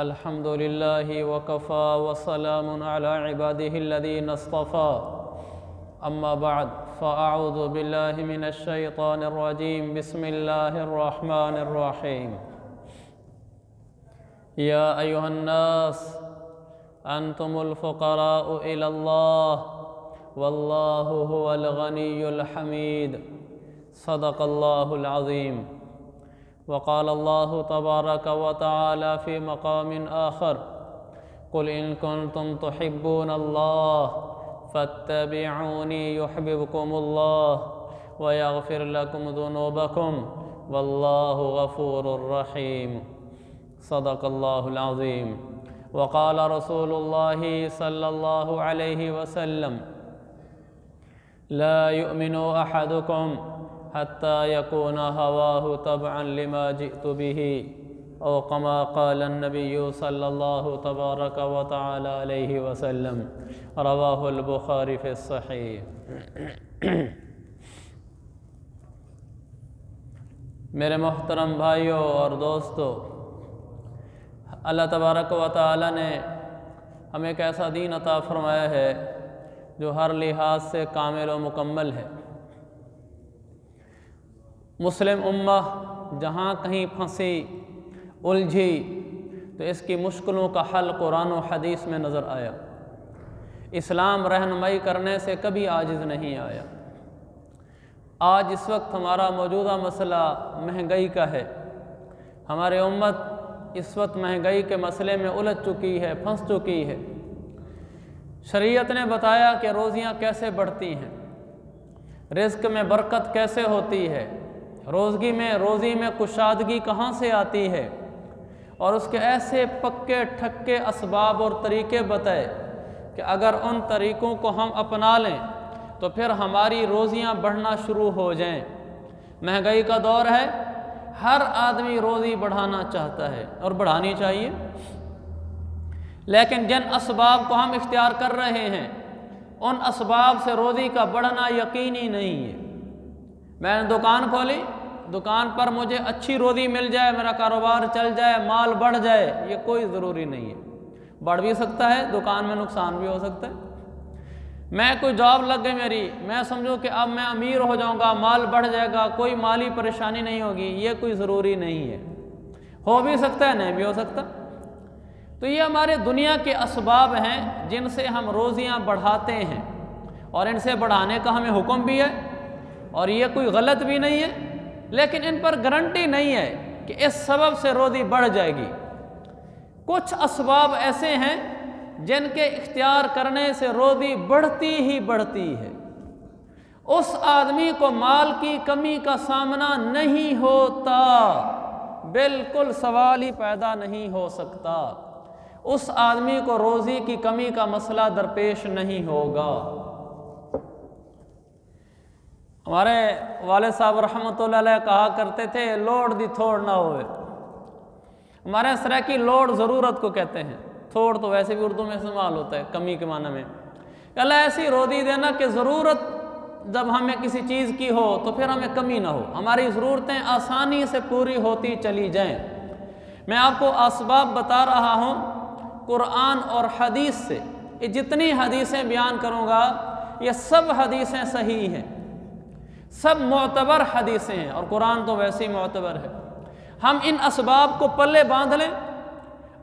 अल्हम्दुलिल्लाहि वकफ़ा वसलामुन अला इबादिहिल्लज़ीना इस्तफ़ा अम्मा बअद फ़अऊज़ु बिल्लाहि मिनश शैतानिर रजीम बिस्मिल्लाहिर रहमानिर रहीम या अय्युहन्नास अंतुमुल फ़ुक़राउ इलल्लाह वल्लाहु हुवल गनियुल हमीद सदक़ल्लाहुल अज़ीम। वक़ाल अल्लाहु तबारक व तआला फ़ी मक़ामिन आख़र क़ुल इन कुन्तुम तुहिब्बूनल्लाह फ़त्तबिऊनी युहब्बिबकुमुल्लाह व यग़फ़िर लकुम ज़ुनूबकुम वल्लाहु गफ़ूरुर रहीम सदक़ल्लाहुल अज़ीम। वक़ाल रसूलुल्लाहि सल्लल्लाहु अलैहि वसल्लम ला युमिनु अहदुकुम हत्ता यकून हवाहु तबअन लिमा जिअतु बिही औ कमा क़ाल अन्नबिय्यु सल्लल्लाहु तबारक व तआला अलैहि वसल्लम रवाहुल बुखारी फ़ी सहीह। मेरे मोहतरम भाइयों और दोस्तों, अल्लाह तबारक व तआला ने हमें एक ऐसा दीन अता फ़रमाया है जो हर लिहाज से कामिल व मुकम्मल है। मुस्लिम उम्मह जहाँ कहीं फंसी उलझी तो इसकी मुश्किलों का हल कुरान और हदीस में नज़र आया। इस्लाम रहनुमाई करने से कभी आजिज़ नहीं आया। आज इस वक्त हमारा मौजूदा मसला महंगाई का है। हमारी उम्मत इस वक्त महंगाई के मसले में उलझ चुकी है, फंस चुकी है। शरीयत ने बताया कि रोज़ियाँ कैसे बढ़ती हैं, रिज़्क़ में बरकत कैसे होती है, रोज़ी में कुशादगी कहाँ से आती है, और उसके ऐसे पक्के ठक्के असबाब और तरीक़े बताए कि अगर उन तरीक़ों को हम अपना लें तो फिर हमारी रोज़ियाँ बढ़ना शुरू हो जाएं। महंगाई का दौर है, हर आदमी रोज़ी बढ़ाना चाहता है और बढ़ानी चाहिए, लेकिन जिन असबाब को हम इख्तियार कर रहे हैं उन असबाब से रोज़ी का बढ़ना यकीनी नहीं है। मैंने दुकान खोली, दुकान पर मुझे अच्छी रोज़ी मिल जाए, मेरा कारोबार चल जाए, माल बढ़ जाए, ये कोई ज़रूरी नहीं है। बढ़ भी सकता है, दुकान में नुकसान भी हो सकता है। मैं कोई जॉब लग गई मेरी, मैं समझूं कि अब मैं अमीर हो जाऊंगा, माल बढ़ जाएगा, कोई माली परेशानी नहीं होगी, ये कोई ज़रूरी नहीं है। हो भी सकता है, नहीं भी हो सकता। तो ये हमारे दुनिया के असबाब हैं जिनसे हम रोज़ियाँ बढ़ाते हैं, और इनसे बढ़ाने का हमें हुक्म भी है और ये कोई गलत भी नहीं है, लेकिन इन पर गारंटी नहीं है कि इस सबब से रोज़ी बढ़ जाएगी। कुछ असबाब ऐसे हैं जिनके इख्तियार करने से रोज़ी बढ़ती ही बढ़ती है। उस आदमी को माल की कमी का सामना नहीं होता, बिल्कुल सवाल ही पैदा नहीं हो सकता। उस आदमी को रोज़ी की कमी का मसला दरपेश नहीं होगा। हमारे वाले साहब रहमतुल्लाह अलैह कहा करते थे, लोड दी थोड़ ना होवे। हमारे इस तरह की लोड ज़रूरत को कहते हैं, थोड़ तो वैसे भी उर्दू में इस्तेमाल होता है कमी के माने में। अल्लाह ऐसी रोज़ी देना कि ज़रूरत जब हमें किसी चीज़ की हो तो फिर हमें कमी ना हो, हमारी ज़रूरतें आसानी से पूरी होती चली जाएं। मैं आपको असबाब बता रहा हूँ कुरान और हदीस से। ये जितनी हदीसें बयान करूँगा ये सब हदीसें सही हैं, सब मोतबर हदीसें हैं, और कुरान तो वैसे ही मोतबर है। हम इन असबाब को पल्ले बांध लें,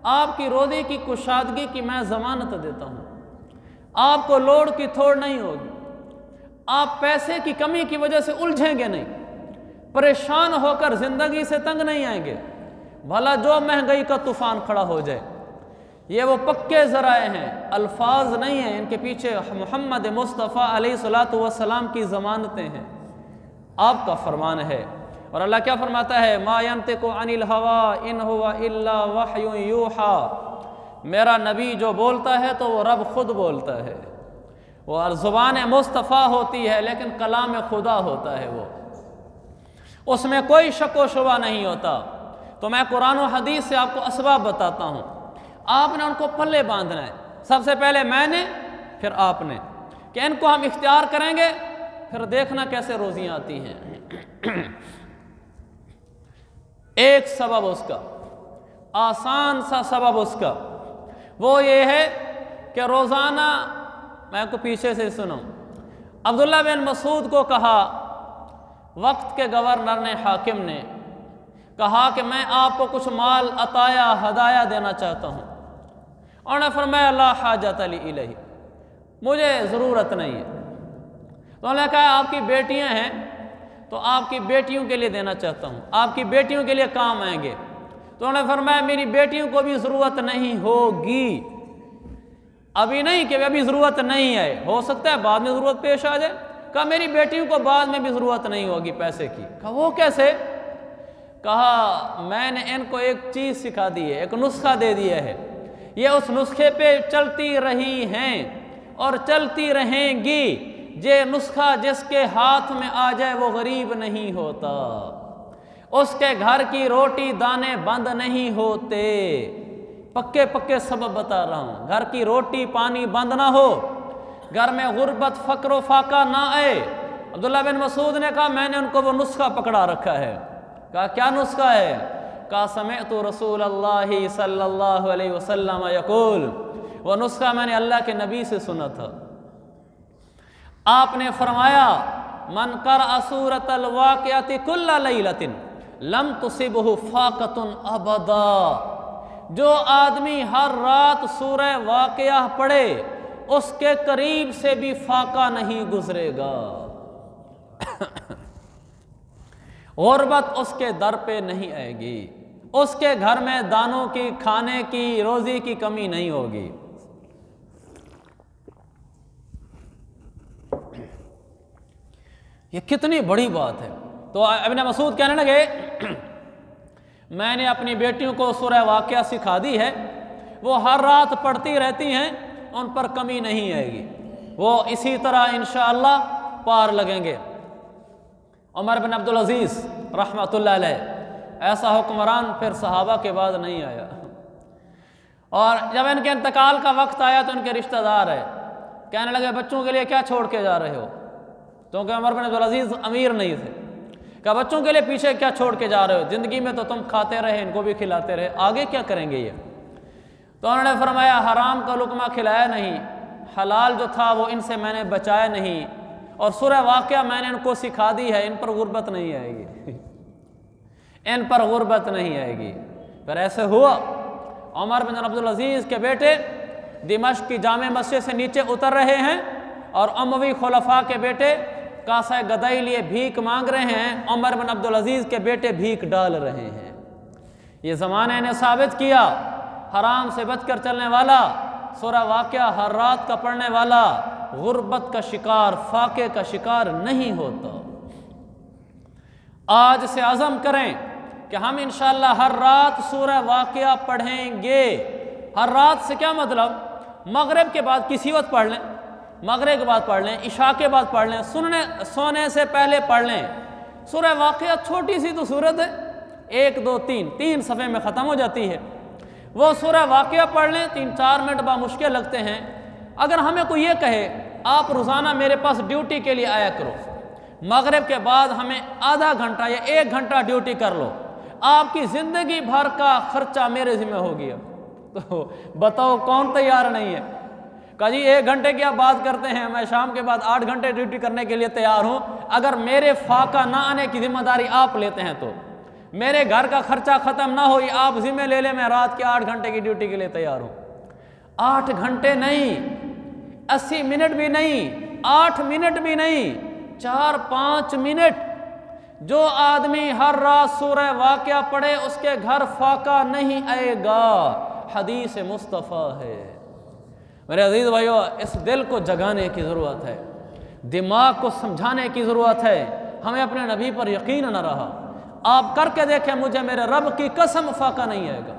आपकी रोज़ी की कुशादगी की मैं ज़मानत देता हूँ। आपको लोड की थोड़ नहीं होगी, आप पैसे की कमी की वजह से उलझेंगे नहीं, परेशान होकर ज़िंदगी से तंग नहीं आएंगे। भला जो महंगाई का तूफ़ान खड़ा हो जाए, ये वो पक्के ज़राए हैं, अल्फाज नहीं हैं, इनके पीछे मोहम्मद मुस्तफ़ा अलैहिस्सलातु वस्सलाम की ज़मानतें हैं, आपका फरमान है। और अल्लाह क्या फरमाता है, मा यंतिकु अनिल हवा इन हुवा इल्ला वह्युन यूहा। मेरा नबी जो बोलता है तो वो रब खुद बोलता है, वो ज़ुबान मुस्तफ़ा होती है लेकिन कलाम खुदा होता है, वो उसमें कोई शक व शुबा नहीं होता। तो मैं कुरान और हदीस से आपको असबाब बताता हूँ, आपने उनको पल्ले बांधना है। सबसे पहले मैंने, फिर आपने, कि इनको हम इख्तियार करेंगे, फिर देखना कैसे रोज़ियाँ आती हैं। एक सबब उसका आसान सा सबब उसका वो ये है कि रोज़ाना, मैं को पीछे से सुनो, अब्दुल्ला बिन मसूद को कहा, वक्त के गवर्नर ने, हाकिम ने कहा कि मैं आपको कुछ माल अताया हदाया देना चाहता हूँ। उन्होंने फरमाया ला हाजत अली इलैहि, मुझे ज़रूरत नहीं है। तो उन्होंने कहा आपकी बेटियाँ हैं तो आपकी बेटियों के लिए देना चाहता हूँ, आपकी बेटियों के लिए काम आएंगे। तो उन्होंने फरमाया मेरी बेटियों को भी ज़रूरत नहीं होगी, अभी नहीं कि अभी ज़रूरत नहीं है, हो सकता है बाद में ज़रूरत पेश आ जाए। कहा मेरी बेटियों को बाद में भी ज़रूरत नहीं होगी पैसे की। कहा वो कैसे? कहा मैंने इनको एक चीज़ सिखा दी है, एक नुस्खा दे दिया है, ये उस नुस्खे पे चलती रही हैं और चलती रहेंगी। ये नुस्खा जिसके हाथ में आ जाए वो गरीब नहीं होता, उसके घर की रोटी दाने बंद नहीं होते। पक्के पक्के सबब बता रहा हूँ, घर की रोटी पानी बंद ना हो, घर में गुर्बत फ़क्र फाका ना आए। अब्दुल्ला बिन मसूद ने कहा मैंने उनको वो नुस्खा पकड़ा रखा है। कहा क्या नुस्खा है? कहा समिअतु रसूलल्लाहि सल्लल्लाहु अलैहि वसल्लम यक़ूल, वो नुस्खा मैंने अल्लाह के नबी से सुना था। आपने फरमाया मन क़रअ सूरतल वाक़िअति कुल्ला लैलतिन लम तुसिबहु फ़ाक़तुन अबदा, जो आदमी हर रात सूरह वाक़िया पढ़े उसके करीब से भी फाका नहीं गुजरेगा, गुर्बत उसके दर पे नहीं आएगी, उसके घर में दानों की, खाने की, रोजी की कमी नहीं होगी। ये कितनी बड़ी बात है। तो इब्न मसूद कहने लगे मैंने अपनी बेटियों को सूरह वाक़िया सिखा दी है, वो हर रात पढ़ती रहती हैं, उन पर कमी नहीं आएगी, वो इसी तरह इंशाअल्लाह पार लगेंगे। उमर बिन अब्दुल अज़ीज़ रहमतुल्लाह अलैह ऐसा हुक्मरान फिर सहाबा के बाद नहीं आया। और जब इनके इंतकाल का वक्त आया तो इनके रिश्तेदार है कहने लगे बच्चों के लिए क्या छोड़ के जा रहे हो, क्योंकि उमर बिन अब्दुल अज़ीज़ अमीर नहीं थे। क्या बच्चों के लिए पीछे क्या छोड़ के जा रहे हो, ज़िंदगी में तो तुम खाते रहे, इनको भी खिलाते रहे, आगे क्या करेंगे ये? तो उन्होंने फरमाया हराम का लुकमा खिलाया नहीं, हलाल जो था वो इनसे मैंने बचाया नहीं, और सूरह वाक़िया मैंने इनको सिखा दी है, इन पर गुर्बत नहीं आएगी इन पर गुर्बत नहीं आएगी। फिर ऐसे हुआ, उमर बिन अब्दुल अज़ीज़ के बेटे दिमश्क की जामे मस्जिद से नीचे उतर रहे हैं और उमवी खुलफा के बेटे कासा गदाई लिए भीख मांग रहे हैं, उमर बिन अब्दुल अज़ीज़ के बेटे भीख डाल रहे हैं। ये ज़माने ने साबित किया हराम से बचकर चलने वाला, सूरह वाक़िया हर रात का पढ़ने वाला गुर्बत का शिकार, फाके का शिकार नहीं होता। आज से अज़म करें कि हम इंशाअल्लाह हर रात सूरह वाक़िया पढ़ेंगे। हर रात से क्या मतलब? मगरिब के बाद किसी वक्त पढ़ लें, मगरिब के बाद पढ़ लें, इशा के बाद पढ़ लें, सोने से पहले पढ़ लें। सूरह वाक़िया छोटी सी तो सूरत है, 1 2 3 सफ़े में ख़त्म हो जाती है। वो सूरह वाक़िया पढ़ लें, 3-4 मिनट बामुश्किल लगते हैं। अगर हमें कोई ये कहे आप रोज़ाना मेरे पास ड्यूटी के लिए आया करो, मगरिब के बाद हमें आधा घंटा या 1 घंटा ड्यूटी कर लो, आपकी ज़िंदगी भर का खर्चा मेरे ज़िम्मे हो गया, तो बताओ कौन तैयार नहीं है? कहा जी 1 घंटे की आप बात करते हैं, मैं शाम के बाद 8 घंटे ड्यूटी करने के लिए तैयार हूँ। अगर मेरे फाका ना आने की जिम्मेदारी आप लेते हैं तो मेरे घर का खर्चा ख़त्म ना हो, आप जिम्मे ले लें, मैं रात के 8 घंटे की ड्यूटी के लिए तैयार हूँ। 8 घंटे नहीं, 80 मिनट भी नहीं, 8 मिनट भी नहीं, 4-5 मिनट। जो आदमी हर रात सूरह वाक़िया पढ़े उसके घर फाका नहीं आएगा, हदीस मुस्तफ़ा है। मेरे अजीज़ भाइयों, इस दिल को जगाने की ज़रूरत है, दिमाग को समझाने की ज़रूरत है। हमें अपने नबी पर यकीन न रहा, आप करके देखें, मुझे मेरे रब की कसम फाका नहीं आएगा।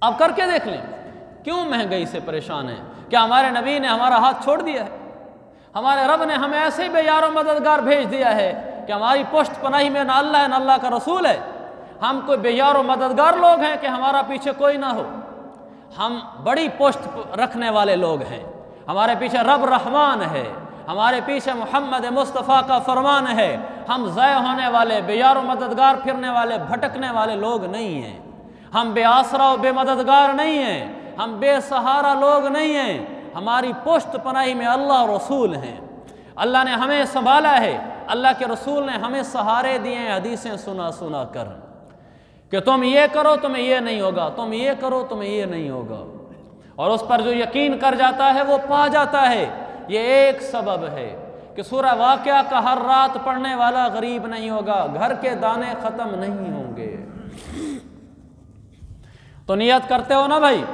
आप करके देख लें, क्यों महंगाई से परेशान है? क्या हमारे नबी ने हमारा हाथ छोड़ दिया है? हमारे रब ने हमें ऐसे बेयारो मददगार भेज दिया है कि हमारी पुष्ट पनाही में ना अल्लाह है ना अल्लाह का रसूल है। हम कोई बेयारो मददगार लोग हैं कि हमारा पीछे कोई ना हो। हम बड़ी पुष्ट रखने वाले लोग हैं, हमारे पीछे रब रहमान है, हमारे पीछे मोहम्मद मुस्तफ़ा का फरमान है। हम ज़ाय होने वाले, बेयारो मददगार फिरने वाले, भटकने वाले लोग नहीं हैं। हम बेआसरा और बेमददगार नहीं हैं, हम बेसहारा लोग नहीं हैं, हमारी पुष्ट पनाही में अल्लाह और रसूल हैं। अल्लाह ने हमें संभाला है, अल्लाह के रसूल ने हमें सहारे दिए हैं हदीसें सुना सुना कर कि तुम ये करो तुम्हें ये नहीं होगा, तुम ये करो तुम्हें ये नहीं होगा। और उस पर जो यकीन कर जाता है वो पा जाता है। ये एक सबब है कि सूरह वाक़िया का हर रात पढ़ने वाला गरीब नहीं होगा, घर के दाने ख़त्म नहीं होंगे। तो नियत करते हो ना भाई,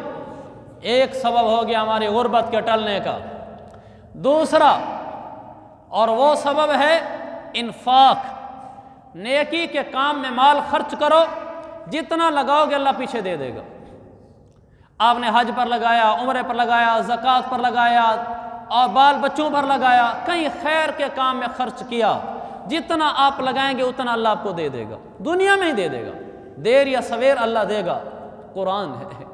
एक सबब हो गया हमारी गुर्बत के टलने का। दूसरा और वो सबब है इन्फाक, नेकी के काम में माल खर्च करो, जितना लगाओगे अल्लाह पीछे दे देगा। आपने हज पर लगाया, उम्रे पर लगाया, ज़कात पर लगाया और बाल बच्चों पर लगाया, कहीं खैर के काम में खर्च किया, जितना आप लगाएंगे उतना अल्लाह आपको दे देगा, दुनिया में ही दे देगा, देर या सवेर अल्लाह देगा। कुरान है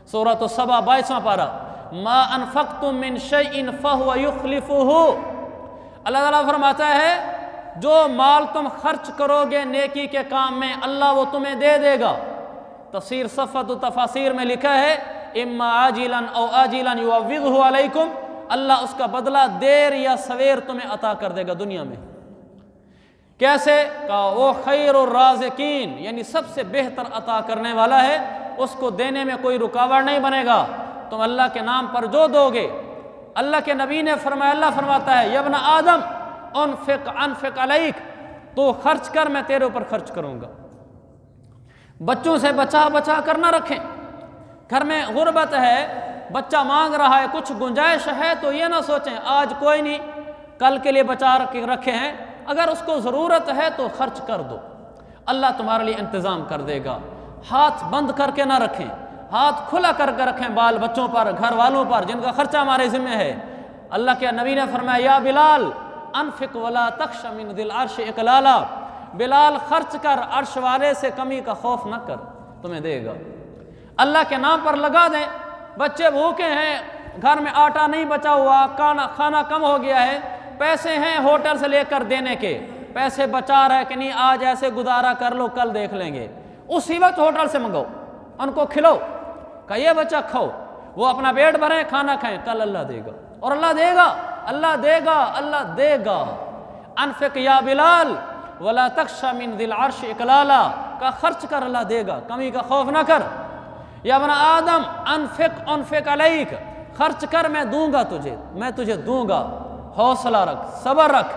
सूरत सबा 22वां पारा, मा अनफक़्तुम मिन शैइन फहुव युख्लिफुहु। अल्लाह ताला फरमाता है जो माल तुम खर्च करोगे नेकी के काम में अल्लाह वो तुम्हें दे देगा। तफसीर सफ़त तफासीर में लिखा है इम्मा आजिलन औ आजिलन युअव्विदहु अलैकुम, अल्लाह उसका बदला देर या सवेर तुम्हें अता कर देगा दुनिया में। कैसे? का वो खैरुर राज़िकीन, यानी सबसे बेहतर अता करने वाला है, उसको देने में कोई रुकावट नहीं बनेगा। तुम अल्लाह के नाम पर जो दोगे, अल्लाह के नबी ने फरमाया, अल्लाह फरमाता है यब्न आदम अनफिक अलैक, तो खर्च कर मैं तेरे ऊपर खर्च करूँगा। बच्चों से बचा बचा कर ना रखें। घर में गुर्बत है, बच्चा मांग रहा है, कुछ गुंजाइश है तो ये ना सोचें आज कोई नहीं कल के लिए बचा के रखे हैं, अगर उसको ज़रूरत है तो खर्च कर दो, अल्लाह तुम्हारे लिए इंतज़ाम कर देगा। हाथ बंद करके ना रखें, हाथ खुला करके रखें बाल बच्चों पर, घर वालों पर जिनका खर्चा हमारे ज़िम्मे है। अल्लाह के नबी ने फरमाया या बिलाल अनफिक वला तख्श मिन दिल अर्श इकलाला, बिलाल खर्च कर, अर्श वाले से कमी का खौफ न कर, तुम्हें देगा। अल्लाह के नाम पर लगा दें। बच्चे भूखे हैं, घर में आटा नहीं बचा हुआ, खाना कम हो गया है, पैसे हैं होटल से लेकर देने के, पैसे बचा रहे कि नहीं आज ऐसे गुजारा कर लो कल देख लेंगे, उसी वक्त होटल से मंगाओ, उनको खिलाओ, कहिए बच्चा खाओ, वो अपना पेट भरें, खाना खाएं, कल अल्लाह देगा। और अल्लाह देगा, अल्लाह देगा, अल्लाह देगा। अनफिक या बिलाल वला तख्शा मिन दिल अर्श इकलाला, का खर्च कर अल्लाह देगा, कमी का खौफ ना कर। या बना आदम अनफिक अलैक, खर्च कर मैं दूंगा तुझे, मैं तुझे दूंगा, हौसला रख, सब्र रख।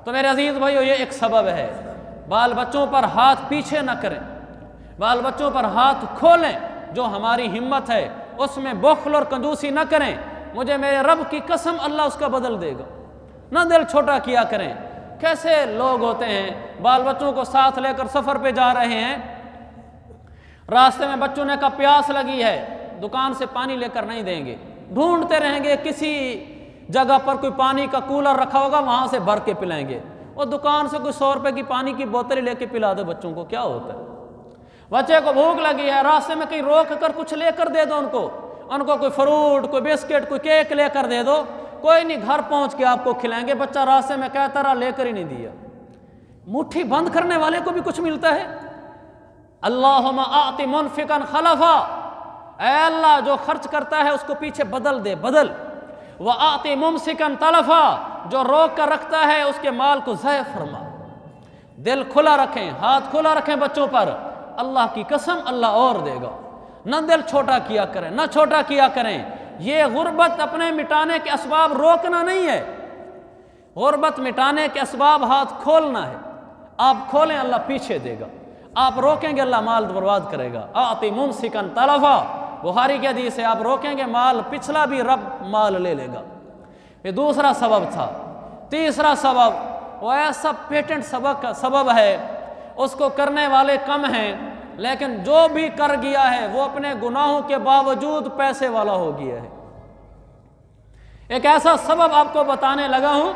तो मेरे अजीज भाइयों ये एक सबब है। बाल बच्चों पर हाथ पीछे न करें, बाल बच्चों पर हाथ खोलें, जो हमारी हिम्मत है उसमें बख्ल और कंजूसी न करें। मुझे मेरे रब की कसम अल्लाह उसका बदल देगा। ना दिल छोटा किया करें। कैसे लोग होते हैं, बाल बच्चों को साथ लेकर सफ़र पे जा रहे हैं, रास्ते में बच्चों ने कहा प्यास लगी है, दुकान से पानी लेकर नहीं देंगे, ढूंढते रहेंगे, किसी जगह पर कोई पानी का कूलर रखा होगा वहाँ से भर के पिलाएंगे, और दुकान से कोई 100 रुपये की पानी की बोतल लेके पिला दो बच्चों को, क्या होता है? बच्चे को भूख लगी है, रास्ते में कहीं रोक कर कुछ लेकर दे दो उनको कोई फ्रूट, कोई बिस्किट, कोई केक लेकर दे दो, कोई नहीं घर पहुँच के आपको खिलाएंगे। बच्चा रास्ते में कहता रहा, लेकर ही नहीं दिया। मुट्ठी बंद करने वाले को भी कुछ मिलता है। अल्लाहुम्मा आति मुनफिकन खलफा, ऐ अल्लाह जो खर्च करता है उसको पीछे बदल दे, बदल। व आति मुमसिकन तलफा, जो रोक कर रखता है उसके माल को ज़ाय फरमा। दिल खुला रखें, हाथ खुला रखें बच्चों पर, अल्लाह की कसम अल्लाह और देगा। न दिल छोटा किया करें, न छोटा किया करें। ये गुर्बत अपने मिटाने के असबाब रोकना नहीं है, गुर्बत मिटाने के असबाब हाथ खोलना है। आप खोलें अल्लाह पीछे देगा, आप रोकेंगे अल्लाह माल बर्बाद करेगा। आति मुमसिकन तलफा, बुखारी के हदीस है, आप रोकेंगे माल पिछला भी रब माल ले लेगा। ये दूसरा सबब था। तीसरा सबब वो ऐसा पेटेंट सबब है, उसको करने वाले कम हैं, लेकिन जो भी कर गया है वो अपने गुनाहों के बावजूद पैसे वाला हो गया है। एक ऐसा सबब आपको बताने लगा हूं,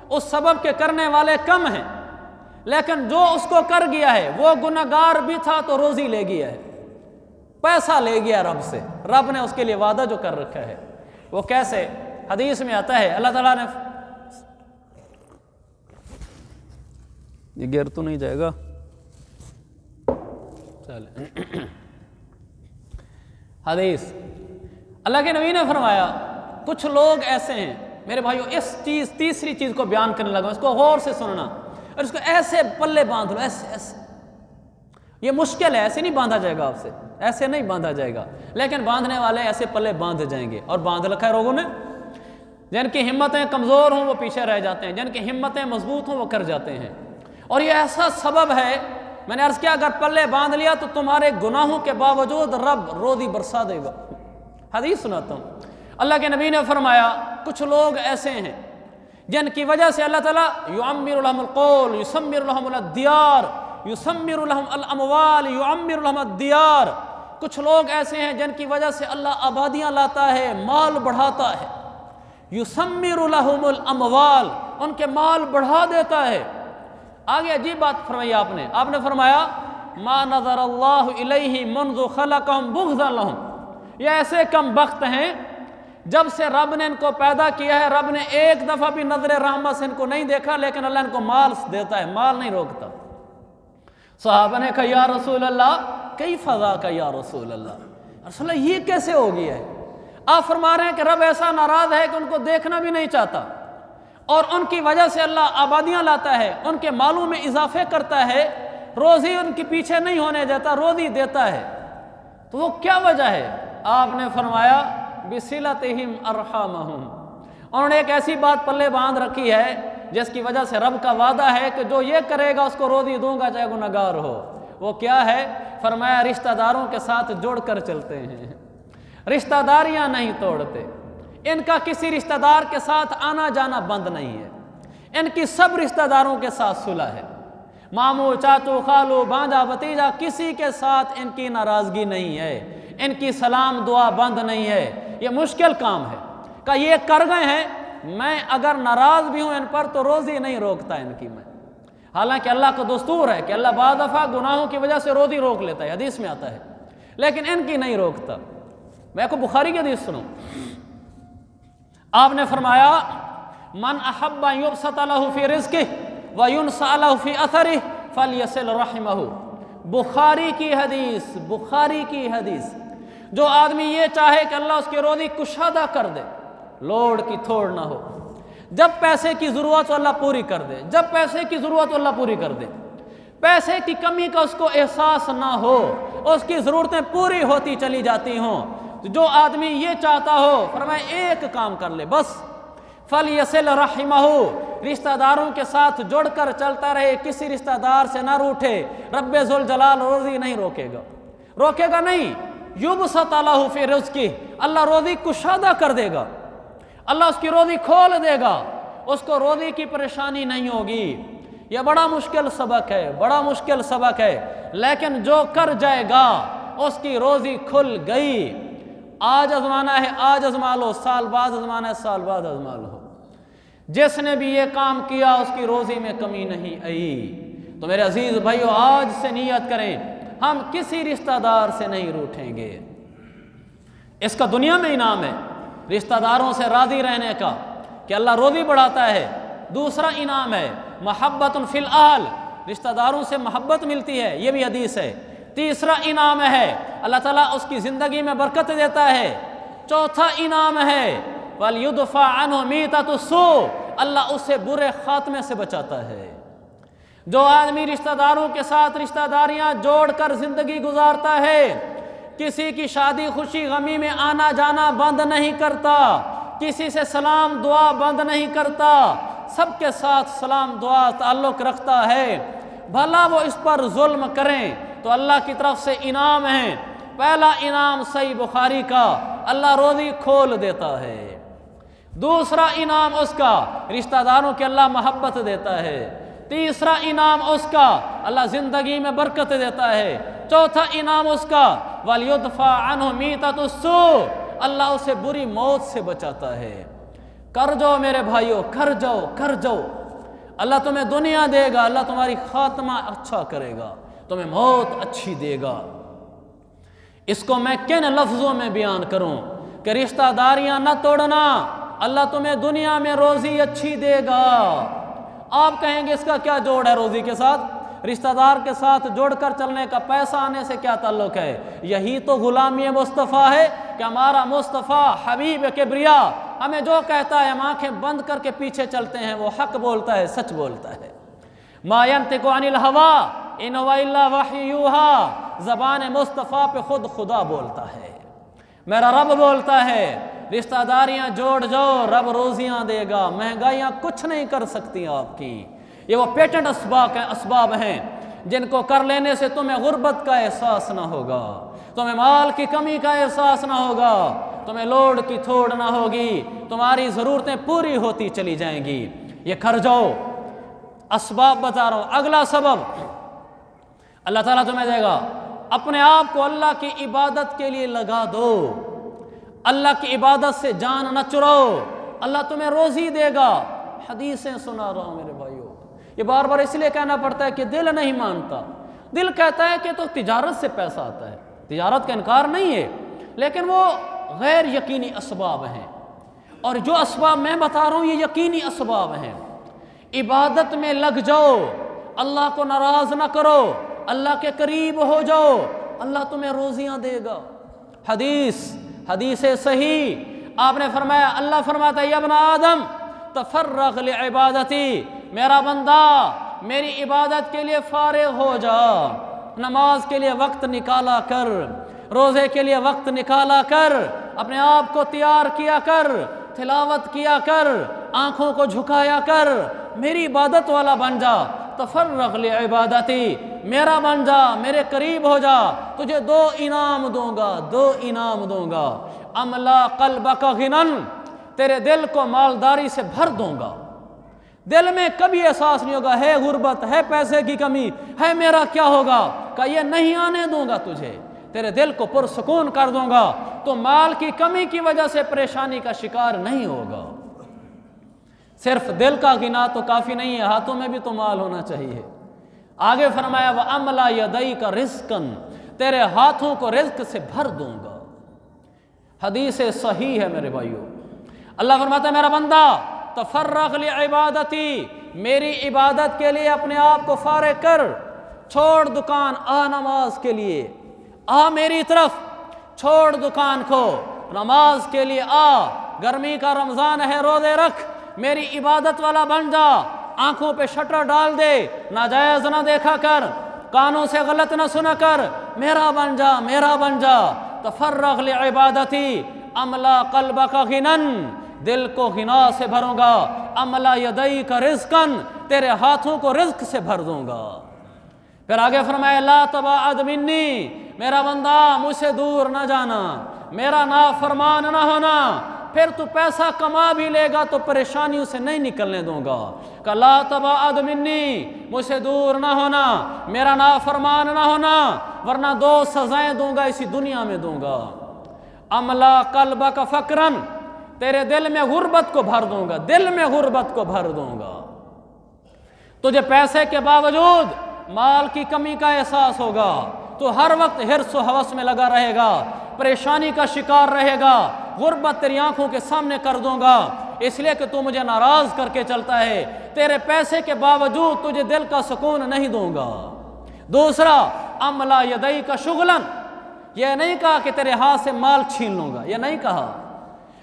उस सबब के करने वाले कम हैं, लेकिन जो उसको कर गया है वो गुनहगार भी था तो रोजी ले गया है, पैसा ले गया रब से। रब ने उसके लिए वादा जो कर रखा है वो कैसे? हदीस में आता है, अल्लाह ताला ने, ये गिर तो नहीं जाएगा, चले हदीस, अल्लाह के नबी ने फरमाया कुछ लोग ऐसे हैं, मेरे भाइयों इस तीसरी चीज़ को बयान करने लगा, इसको गौर से सुनना और इसको ऐसे पल्ले बांध लो, ऐसे ऐसे। ये मुश्किल है, ऐसे नहीं बांधा जाएगा आपसे, ऐसे नहीं बांधा जाएगा, लेकिन बांधने वाले ऐसे पल्ले बांध जाएंगे। और बांध रखा है लोगों ने, जिनकी हिम्मतें कमज़ोर हों वो पीछे रह जाते हैं, जिनकी हिम्मतें मजबूत हों वो कर जाते हैं। और ये ऐसा सबब है, मैंने अर्ज़ किया अगर पल्ले बांध लिया तो तुम्हारे गुनाहों के बावजूद रब रोज़ी बरसा देगा। हदीस सुनाता हूँ, अल्लाह के नबी ने फरमाया कुछ लोग ऐसे हैं जिनकी वजह से अल्लाह ताला युअम्मिरु लहुमुल कौल युसम्मिरु लहुमुल दियार युसम्मिरु लहुमुल अमवाल युअम्मिरु लहुमुद दियार। कुछ लोग ऐसे हैं जिनकी वजह से अल्लाह आबादियाँ लाता है, माल बढ़ाता है। युसम्मिरु लहुमुल अमवाल, उनके माल बढ़ा देता है। आगे अजीब बात फरमाई आपने फरमाया मा नज़रल्लाहु इलैहि मुन्ज़ु खलक़हुम बुग़्ज़न लहुम। ये ऐसे कम बख्त हैं जब से रब ने इनको पैदा किया है, रब ने एक दफ़ा भी नजर रहमत से इनको नहीं देखा, लेकिन अल्लाह इनको माल देता है, माल नहीं रोकता। सहाबा ने कहा या रसूल अल्लाह कई फ़ज़ा का या रसूल अल्लाह, रसूल अल्लाह ये कैसे हो गया है? आप फरमा रहे हैं कि रब ऐसा नाराज़ है कि उनको देखना भी नहीं चाहता और उनकी वजह से अल्लाह आबादियाँ लाता है, उनके मालों में इजाफे करता है, रोज़ी उनके पीछे नहीं होने देता, रोज़ी देता है। तो वो क्या वजह है? आपने फरमाया बिसिलतिहिम अरहामहुम, उन्होंने एक ऐसी बात पल्ले बांध रखी है जिसकी वजह से रब का वादा है कि जो ये करेगा उसको रोज़ी दूंगा चाहे गुनहगार हो। वो क्या है? फरमाया रिश्तेदारों के साथ जोड़ कर चलते हैं, रिश्तेदारियां नहीं तोड़ते, इनका किसी रिश्तेदार के साथ आना जाना बंद नहीं है, इनकी सब रिश्तेदारों के साथ सुलह है, मामू चाचू खालू भांजा भतीजा किसी के साथ इनकी नाराज़गी नहीं है, इनकी सलाम दुआ बंद नहीं है। ये मुश्किल काम है का ये कर गए हैं, मैं अगर नाराज़ भी हूँ इन पर तो रोज़ी नहीं रोकता इनकी मैं। हालांकि अल्लाह का दस्तूर है कि अल्लाह बाद दफ़ा गुनाहों की वजह से रोज़ी रोक लेता है, हदीस में आता है, लेकिन इनकी नहीं रोकता। मैं को बुखारी की हदीस सुनो, आपने फरमाया मन अहब्बा युबसत लहु फी रिज़्क़िही व युनसा लहु फी अथरिही फलयसिल रहिमहु। बुखारी की हदीस, बुखारी की हदीस। जो आदमी ये चाहे कि अल्लाह उसकी रोज़ी कुशादा कर दे, लोड़ की थोड़ ना हो, जब पैसे की ज़रूरत हो अल्लाह पूरी कर दे, जब पैसे की ज़रूरत हो अल्लाह पूरी कर दे, पैसे की कमी का उसको एहसास ना हो, उसकी ज़रूरतें पूरी होती चली जाती हों। तो जो आदमी ये चाहता हो फरमाया एक काम कर ले बस, फलयसिल रहिमहु, रिश्तेदारों के साथ जुड़कर चलता रहे, किसी रिश्तेदार से ना रूठे। रब्बे ज़ुल जलाल रोज़ी नहीं रोकेगा, रोकेगा नहीं। युबसत लहु फी रिज़्क़िही, अल्लाह रोज़ी कुशादा कर देगा, अल्लाह उसकी रोज़ी खोल देगा, उसको रोज़ी की परेशानी नहीं होगी। यह बड़ा मुश्किल सबक है, बड़ा मुश्किल सबक है, लेकिन जो कर जाएगा उसकी रोज़ी खुल गई। आज आजमाना है आज आजमा लो, साल बाद आजमाना है साल बाद आजमा लो। जिसने भी ये काम किया उसकी रोज़ी में कमी नहीं आई। तो मेरे अजीज़ भाइयों आज से नियत करें हम किसी रिश्तेदार से नहीं रूठेंगे। इसका दुनिया में इनाम है रिश्तेदारों से राज़ी रहने का कि अल्लाह रोज़ी बढ़ाता है। दूसरा इनाम है मोहब्बतुन फिल अहल, रिश्तेदारों से मोहब्बत मिलती है, ये भी हदीस है। तीसरा इनाम है अल्लाह ताला उसकी ज़िंदगी में बरकत देता है। चौथा इनाम है वल युदफ़ा अन्हु मीततुस्सू, अल्लाह उससे बुरे खात्मे से बचाता है। जो आदमी रिश्तेदारों के साथ रिश्तेदारियां जोड़कर ज़िंदगी गुजारता है, किसी की शादी खुशी गमी में आना जाना बंद नहीं करता, किसी से सलाम दुआ बंद नहीं करता, सबके साथ सलाम दुआ ताल्लुक़ रखता है, भला वो इस पर जुल्म करें तो अल्लाह की तरफ से इनाम है। पहला इनाम सही बुखारी का, अल्लाह रोज़ी खोल देता है। दूसरा इनाम उसका रिश्तेदारों के अल्लाह मोहब्बत देता है। तीसरा इनाम उसका अल्लाह ज़िंदगी में बरकत देता है। चौथा इनाम उसका वल युदफ़ा अन्हु मीततुस्सू, अल्लाह उसे बुरी मौत से बचाता है। कर जाओ मेरे भाइयों, कर जाओ कर जाओ, अल्लाह तुम्हें दुनिया देगा, अल्लाह तुम्हारी खात्मा अच्छा करेगा, तुम्हें मौत अच्छी देगा। इसको मैं किन लफ्ज़ों में बयान करूं कि रिश्तेदारियां न तोड़ना, अल्लाह तुम्हें दुनिया में रोज़ी अच्छी देगा। आप कहेंगे इसका क्या जोड़ है रोज़ी के साथ? रिश्तेदार के साथ जोड़कर चलने का पैसा आने से क्या ताल्लुक है? यही तो गुलामी मुस्तफ़ा है कि हमारा मुस्तफ़ा हबीब किब्रिया हमें जो कहता है हम आंखें बंद करके पीछे चलते हैं, वो हक बोलता है, सच बोलता है। मा यंतिकु अनिल हवा इन हुवा इल्ला वही यूहा, ज़बान मुस्तफ़ा पे खुद खुदा बोलता है, मेरा रब बोलता है। रिश्तेदारियां जोड़ जाओ, रब रोजियां देगा, महंगाइयां कुछ नहीं कर सकती आपकी। ये वो पेटेंट असबाब हैं जिनको कर लेने से तुम्हें गुर्बत का एहसास ना होगा, तुम्हें माल की कमी का एहसास ना होगा, तुम्हें लोड की थोड़ ना होगी, तुम्हारी ज़रूरतें पूरी होती चली जाएंगी। ये कर जाओ, असबाब बता रहा हूँ। अगला सबब अल्लाह ताला तुम्हें देगा, अपने आप को अल्लाह की इबादत के लिए लगा दो, अल्लाह की इबादत से जान न चुराओ, अल्लाह तुम्हें रोज़ी देगा। हदीसें सुना रहा हूँ मेरे भाइयों, ये बार बार इसलिए कहना पड़ता है कि दिल नहीं मानता। दिल कहता है कि तो तिजारत से पैसा आता है, तिजारत का इनकार नहीं है, लेकिन वो गैर यकीनी असबाब हैं, और जो असबाब मैं बता रहा हूँ ये यकीनी असबाब हैं। इबादत में लग जाओ, अल्लाह को नाराज़ ना करो, अल्लाह के करीब हो जाओ, अल्लाह तुम्हें रोज़ियाँ देगा। हदीस सही आपने फरमाया, अल्लाह फरमाता है, या इब्न आदम तफर्रग लिइबादती, मेरा बंदा मेरी इबादत के लिए फारिग हो जा, नमाज के लिए वक्त निकाला कर, रोज़े के लिए वक्त निकाला कर, अपने आप को तैयार किया कर, तिलावत किया कर, आँखों को झुकाया कर, मेरी इबादत वाला बन जा। तफर्रग लिइबादती, मेरा बन जा, मेरे करीब हो जा, तुझे दो इनाम दूंगा, दो इनाम दूंगा। अमला क़ल्बका गिनन, तेरे दिल को मालदारी से भर दूंगा। दिल में कभी एहसास नहीं होगा है गुर्बत, है पैसे की कमी, है मेरा क्या होगा, का ये नहीं आने दूंगा तुझे, तेरे दिल को पुरसुकून कर दूंगा, तो माल की कमी की वजह से परेशानी का शिकार नहीं होगा। सिर्फ दिल का गिना तो काफ़ी नहीं है, हाथों में भी तो माल होना चाहिए। आगे फरमाया, व अमला यदई का रिज़्क़न, तेरे हाथों को रिज़्क़ से भर दूंगा। हदीस सही है मेरे भाइयों। अल्लाह फरमाता है, मेरा बंदा तफर्रग लिइबादती, मेरी इबादत के लिए अपने आप को फारिग कर, छोड़ दुकान, आ नमाज के लिए, आ मेरी तरफ, छोड़ दुकान को, नमाज के लिए आ। गर्मी का रमज़ान है, रोज़े रख, मेरी इबादत वाला बन जा। आंखों पे शटर डाल दे, नाजायज़ ना देखा कर, कानों से गलत ना सुना कर, मेरा बन जा, मेरा बन जा। तफर्रग लिइबादती, अमला क़ल्बका गिनन, दिल को गिना से भरूंगा। अमला यदई का रिज़्क़न, तेरे हाथों को रिज़्क़ से भर दूंगा। फिर आगे फरमाया, ला तबाअद मिन्नी, मेरा बंदा मुझसे दूर ना जाना, मेरा नाफरमान ना होना। फिर तू पैसा कमा भी लेगा तो परेशानियों से नहीं निकलने दूंगा। ला तबाअद मिन्नी, मुझसे दूर ना होना, मेरा नाफरमान ना होना, वरना दो सजाएं दूंगा इसी दुनिया में दूंगा। अमला क़ल्बका फ़क्रन, तेरे दिल में गुर्बत को भर दूंगा, दिल में गुर्बत को भर दूंगा। तुझे पैसे के बावजूद माल की कमी का एहसास होगा, तो हर वक्त हिर्स व हवस में लगा रहेगा, परेशानी का शिकार रहेगा। गुर्बत तेरी आंखों के सामने कर दूंगा, इसलिए कि तू मुझे नाराज करके चलता है। तेरे पैसे के बावजूद तुझे दिल का सुकून नहीं दूंगा। दूसरा, अमला यदई का शुगलन, यह नहीं कहा कि तेरे हाथ से माल छीन लूंगा, यह नहीं कहा।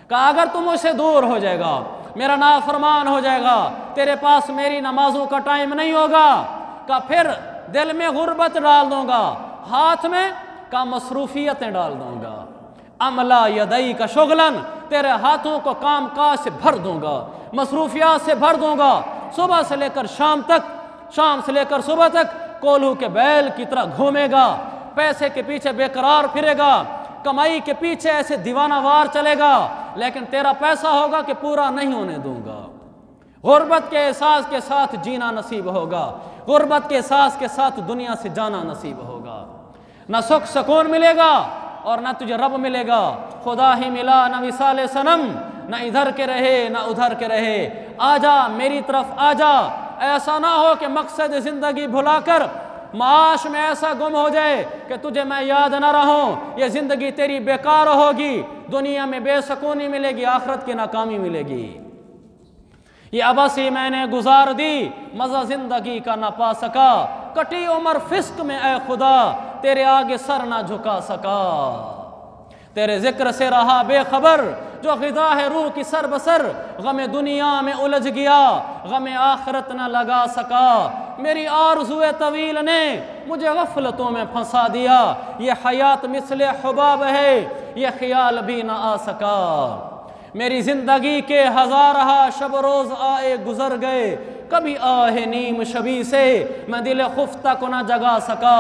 अगर तुम मुझसे दूर हो जाएगा, मेरा नाफरमान हो जाएगा, तेरे पास मेरी नमाजों का टाइम नहीं होगा, का फिर दिल में गुर्बत डाल दूंगा, हाथ में का मसरूफियतें डाल दूंगा। अमला यदई का शुगलन, तेरे हाथों को काम काज से भर दूंगा, मसरूफियात से भर दूंगा। सुबह से लेकर शाम तक, शाम से लेकर सुबह तक कोल्हू के बैल की तरह घूमेगा, पैसे के पीछे बेकरार फिरेगा, कमाई के पीछे ऐसे दीवानावार चलेगा, लेकिन तेरा पैसा होगा कि पूरा नहीं होने दूंगा। गुर्बत के एहसास के साथ जीना नसीब होगा, गुर्बत के एहसास के साथ दुनिया से जाना नसीब होगा। न सुख सुकून मिलेगा और न तुझे रब मिलेगा। खुदा ही मिला न विसाले सनम, न इधर के रहे न उधर के रहे। आजा मेरी तरफ आजा, ऐसा ना हो कि मकसद ज़िंदगी भुलाकर माश में ऐसा गुम हो जाए कि तुझे मैं याद ना रहूं। ये ज़िंदगी तेरी बेकार होगी, दुनिया में बेसुकूनी मिलेगी, आखिरत की नाकामी मिलेगी। ये अबस ही मैंने गुजार दी, मज़ा ज़िंदगी का ना पा सका। कटी उम्र फिस्क में ऐ खुदा, तेरे आगे सर ना झुका सका। तेरे जिक्र से रहा बेखबर, जो ग़िज़ा है रूह की सर बसर। गम दुनिया में उलझ गया, गम आखिरत न लगा सका। मेरी आरज़ुए तवील ने मुझे गफलतों में फंसा दिया। ये हयात मिसले हुबाब है, ये ख्याल भी न आ सका। मेरी ज़िंदगी के हज़ारहा शब रोज़ आए गुज़र गए, कभी आहे नीम शबी से मैं दिल खुफ्ता को न जगा सका।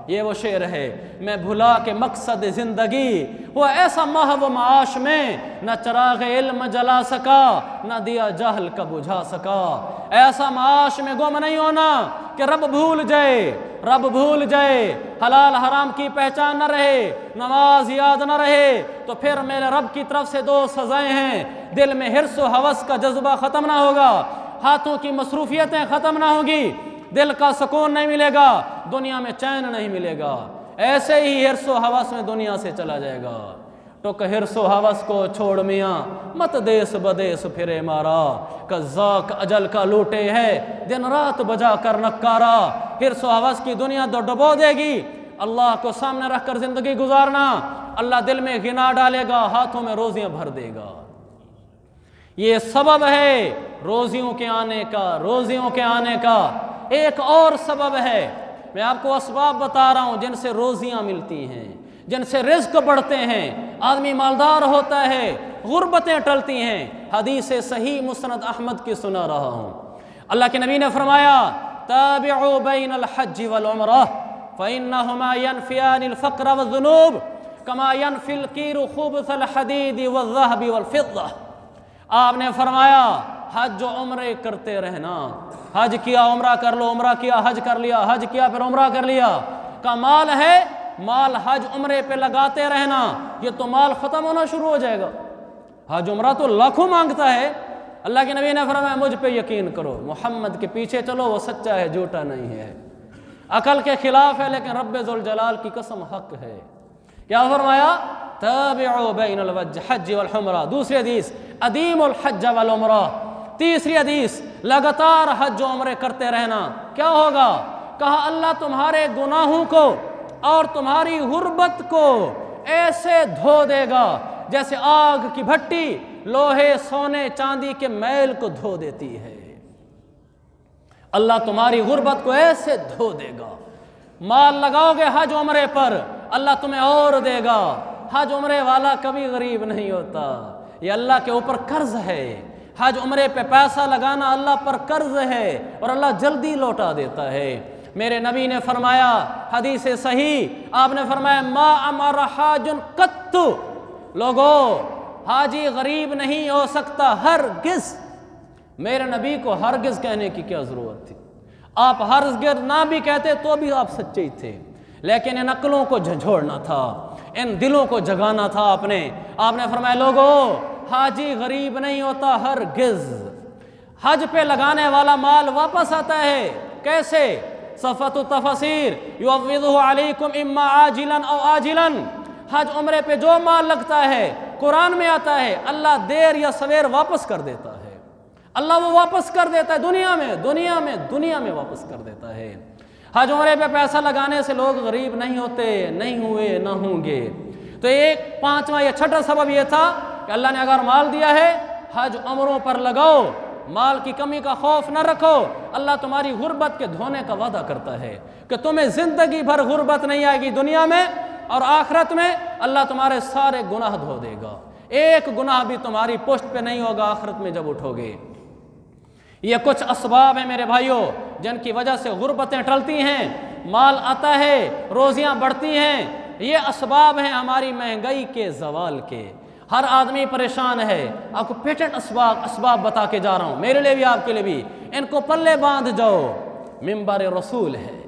ये वो शेर है, मैं भुला के मकसद ज़िंदगी, वो ऐसा महव माश में न चराग़ इल्म जला सका, न दिया जहल का बुझा सका। ऐसा माश में गुम नहीं होना कि रब भूल जाए, रब भूल जाए। हलाल हराम की पहचान न रहे, नमाज याद न रहे, तो फिर मेरे रब की तरफ से दो सज़ाएं हैं। दिल में हिर्स व हवस का जज्बा ख़त्म ना होगा, हाथों की मसरूफियतें ख़त्म ना होगी, दिल का सुकून नहीं मिलेगा, दुनिया में चैन नहीं मिलेगा। ऐसे ही हिर्सो हवस में दुनिया से चला जाएगा। टुक हिर्सो हवस को छोड़ मियाँ, मत देश बदेश फिरे मारा। कज़ाक अजल का लूटे है, दिन रात बजा कर नक्कारा। हिर्सो हवस की दुनिया तो डुबो देगी, अल्लाह को सामने रख कर जिंदगी गुजारना। अल्लाह दिल में गिना डालेगा, हाथों में रोजियां भर देगा। ये सबब है रोजियों के आने का, रोजियों के आने का। एक और सबब है, मैं आपको असबाब बता रहा हूं जिनसे रोजियां मिलती हैं, जिनसे रिज्क बढ़ते हैं, आदमी मालदार होता है, गुर्बतें टलती हैं। हदीस सही मुस्नद अहमद की सुना रहा हूं। अल्लाह के नबी ने फरमाया, ताबिउ बैनल हज्ज वल उम्रह फइन्नहुमा यनफियानिल फ़क्र वज़्ज़ुनूब कमा यनफिल कीरु खुबसल हदीद वज़्ज़हब वल फिद्दा। आपने फरमाया, हज और उम्रे करते रहना। हज किया उम्रा कर लो, उम्रा किया हज कर लिया, हज किया फिर उम्रा कर लिया। का माल है, माल हज उम्रे पे लगाते रहना। ये तो माल ख़त्म होना शुरू हो जाएगा। हज उम्रा तो लाखों मांगता है। अल्लाह के नबी ने फरमाया, मुझ पे यकीन करो, मोहम्मद के पीछे चलो, वो सच्चा है, झूठा नहीं है। अकल के खिलाफ है, लेकिन रब्बे ज़ुल जलाल की कसम हक है। क्या फरमाया, ताबिउ बैनल हज्ज वल उम्रा। दूसरी हदीस, अदीमुल हज्ज वल उम्रा। तीसरी हदीस, लगातार हज और उम्रे करते रहना। क्या होगा? कहा, अल्लाह तुम्हारे गुनाहों को और तुम्हारी गुर्बत को ऐसे धो देगा जैसे आग की भट्टी लोहे सोने चांदी के मैल को धो देती है। अल्लाह तुम्हारी गुर्बत को ऐसे धो देगा। माल लगाओगे हज उम्रे पर, अल्लाह तुम्हें और देगा। हज उम्रे वाला कभी गरीब नहीं होता, ये अल्लाह के ऊपर कर्ज है। हज उम्रे पे पैसा लगाना अल्लाह पर कर्ज है और अल्लाह जल्दी लौटा देता है। मेरे नबी ने फरमाया, हदीस सही, आपने फरमाया, मा अमर हाजुन कत्तु, लोगो हाजी गरीब नहीं हो सकता हरगिज़। मेरे नबी को हरगिज़ कहने की क्या ज़रूरत थी? आप हरगिज़ ना भी कहते तो भी आप सच्चे ही थे, लेकिन इन अक्लों को झंझोड़ना था, इन दिलों को जगाना था आपने। आपने फरमाया, लोगो हाजी गरीब नहीं होता हरगिज़। हज पे लगाने वाला माल वापस आता है। कैसे? सफ़तु तफसीर युअव्विदुहु अलैकुम इम्मा आजिलन औ आजिलन। हज उम्रे पे जो माल लगता है, कुरान में आता है, अल्लाह देर या सवेर वापस कर देता है। अल्लाह वो वापस कर देता है, दुनिया में वापस कर देता है। हज उम्रे पे पैसा लगाने से लोग गरीब नहीं होते, नहीं हुए, ना होंगे। तो एक पांचवा या छठा सबब यह था कि अल्लाह ने अगर माल दिया है, हज उम्रों पर लगाओ, माल की कमी का खौफ न रखो। अल्लाह तुम्हारी गुर्बत के धोने का वादा करता है कि तुम्हें जिंदगी भर गुर्बत नहीं आएगी दुनिया में, और आखिरत में अल्लाह तुम्हारे सारे गुनाह धो देगा। एक गुनाह भी तुम्हारी पुष्ट पे नहीं होगा आखिरत में जब उठोगे। ये कुछ असबाब हैं मेरे भाइयों, जिनकी वजह से गुर्बतें टलती हैं, माल आता है, रोजियां बढ़ती हैं। ये असबाब हैं हमारी महंगाई के जवाल के। हर आदमी परेशान है। आपको पेटेंट असबाब बता के जा रहा हूँ, मेरे लिए भी आपके लिए भी। इनको पल्ले बांध जाओ। मिंबर रसूल है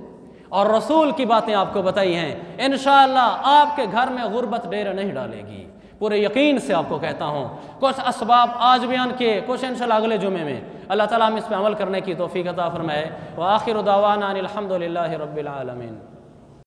और रसूल की बातें आपको बताई हैं। इंशाअल्लाह आपके घर में गुर्बत डेरा नहीं डालेगी, पूरे यकीन से आपको कहता हूँ। कुछ असबाब आज बयान किए, कुछ इंशाअल्लाह अगले जुमे में। अल्लाह ताला हम इस पर अमल करने की तौफीक अता फरमाए। व आखिर दावाना अनिल हम्दुलिल्लाहि रब्बिल आलमीन।